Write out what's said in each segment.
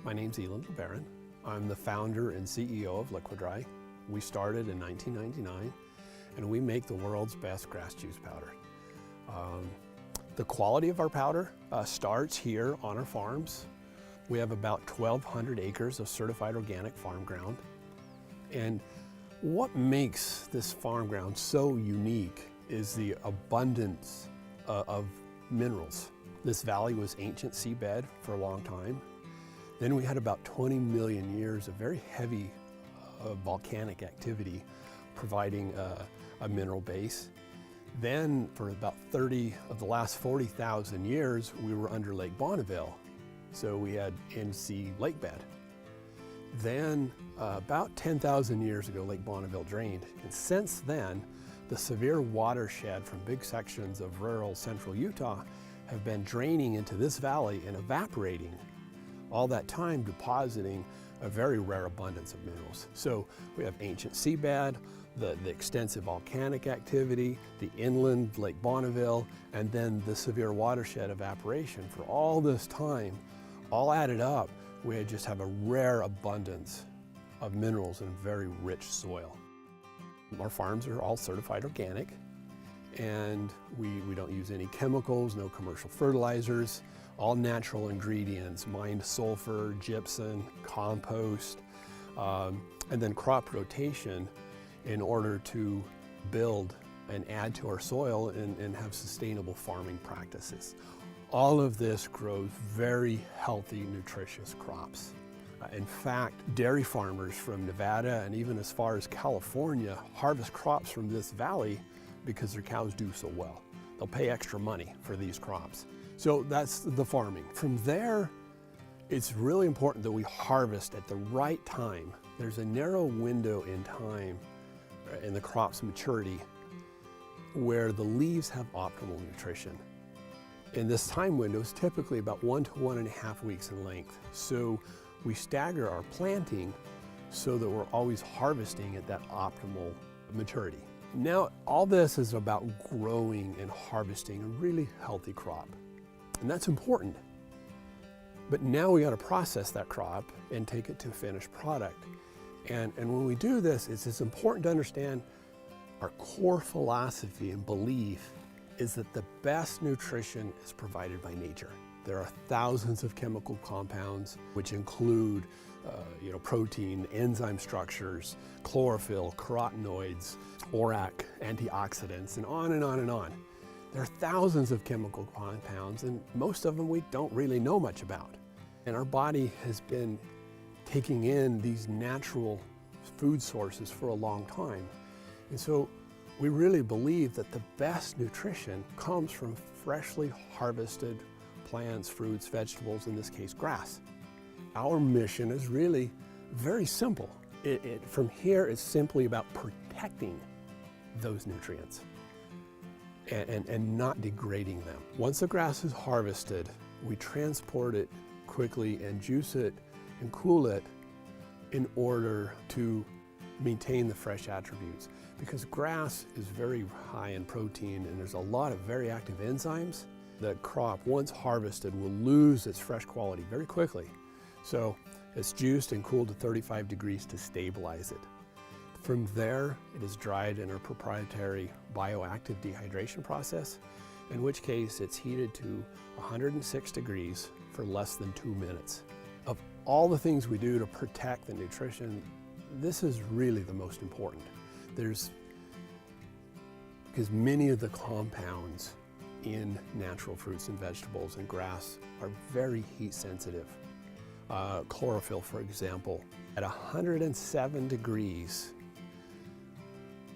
My name's Elon LeBaron. I'm the founder and CEO of Liquid-Dry. We started in 1999 and we make the world's best grass juice powder. The quality of our powder starts here on our farms. We have about 1,200 acres of certified organic farm ground. And what makes this farm ground so unique is the abundance of minerals. This valley was ancient seabed for a long time. Then we had about 20 million years of very heavy volcanic activity providing a mineral base. Then for about 30 of the last 40,000 years, we were under Lake Bonneville. So we had in-sea lake bed. Then about 10,000 years ago, Lake Bonneville drained. And since then, the severe watershed from big sections of rural central Utah have been draining into this valley and evaporating, all that time depositing a very rare abundance of minerals. So we have ancient seabed, the extensive volcanic activity, the inland Lake Bonneville, and then the severe watershed evaporation. For all this time, all added up, we just have a rare abundance of minerals and very rich soil. Our farms are all certified organic, and we don't use any chemicals, no commercial fertilizers, all natural ingredients, mined sulfur, gypsum, compost, and then crop rotation in order to build and add to our soil and have sustainable farming practices. All of this grows very healthy, nutritious crops. In fact, dairy farmers from Nevada and even as far as California harvest crops from this valley because their cows do so well. They'll pay extra money for these crops. So that's the farming. From there, it's really important that we harvest at the right time. There's a narrow window in time in the crop's maturity where the leaves have optimal nutrition. And this time window is typically about 1 to 1.5 weeks in length. So we stagger our planting so that we're always harvesting at that optimal maturity. Now, all this is about growing and harvesting a really healthy crop. And that's important. But now we got to process that crop and take it to a finished product. And when we do this, it's important to understand our core philosophy and belief is that the best nutrition is provided by nature. There are thousands of chemical compounds, which include protein, enzyme structures, chlorophyll, carotenoids, ORAC, antioxidants, and on and on and on. There are thousands of chemical compounds, and most of them we don't really know much about. And our body has been taking in these natural food sources for a long time. And so we really believe that the best nutrition comes from freshly harvested plants, fruits, vegetables, in this case, grass. Our mission is really very simple. From here, it's simply about protecting those nutrients and not degrading them. Once the grass is harvested, we transport it quickly and juice it and cool it in order to maintain the fresh attributes. Because grass is very high in protein and there's a lot of very active enzymes. The crop, once harvested, will lose its fresh quality very quickly. So it's juiced and cooled to 35 degrees to stabilize it. From there, it is dried in our proprietary bioactive dehydration process, in which case it's heated to 106 degrees for less than 2 minutes. Of all the things we do to protect the nutrition, this is really the most important. Because many of the compounds in natural fruits and vegetables and grass are very heat sensitive. Chlorophyll, for example, at 107 degrees,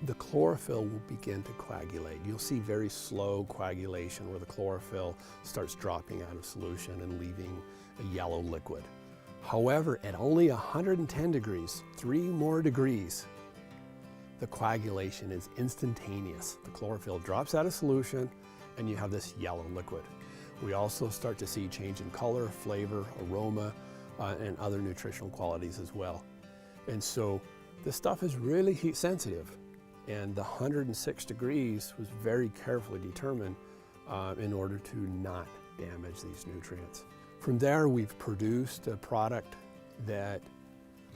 the chlorophyll will begin to coagulate. You'll see very slow coagulation where the chlorophyll starts dropping out of solution and leaving a yellow liquid. However, at only 110 degrees, 3 more degrees, the coagulation is instantaneous. The chlorophyll drops out of solution and you have this yellow liquid. We also start to see change in color, flavor, aroma, and other nutritional qualities as well. And so this stuff is really heat sensitive. And the 106 degrees was very carefully determined in order to not damage these nutrients. From there, we've produced a product that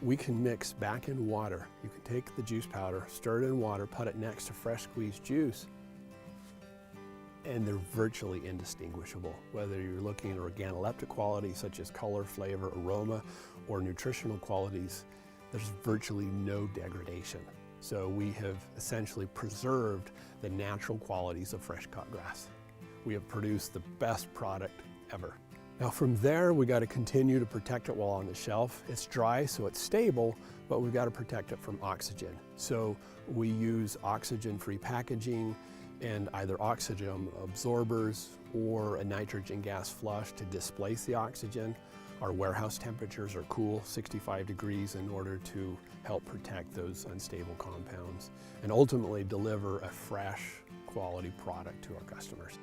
we can mix back in water. You can take the juice powder, stir it in water, put it next to fresh squeezed juice, and they're virtually indistinguishable. Whether you're looking at organoleptic qualities such as color, flavor, aroma, or nutritional qualities, there's virtually no degradation. So we have essentially preserved the natural qualities of fresh cut grass. We have produced the best product ever. Now from there, we got to continue to protect it while on the shelf. It's dry, so it's stable, but we've got to protect it from oxygen. So we use oxygen-free packaging and either oxygen absorbers or a nitrogen gas flush to displace the oxygen. Our warehouse temperatures are cool, 65 degrees, in order to help protect those unstable compounds and ultimately deliver a fresh, quality product to our customers.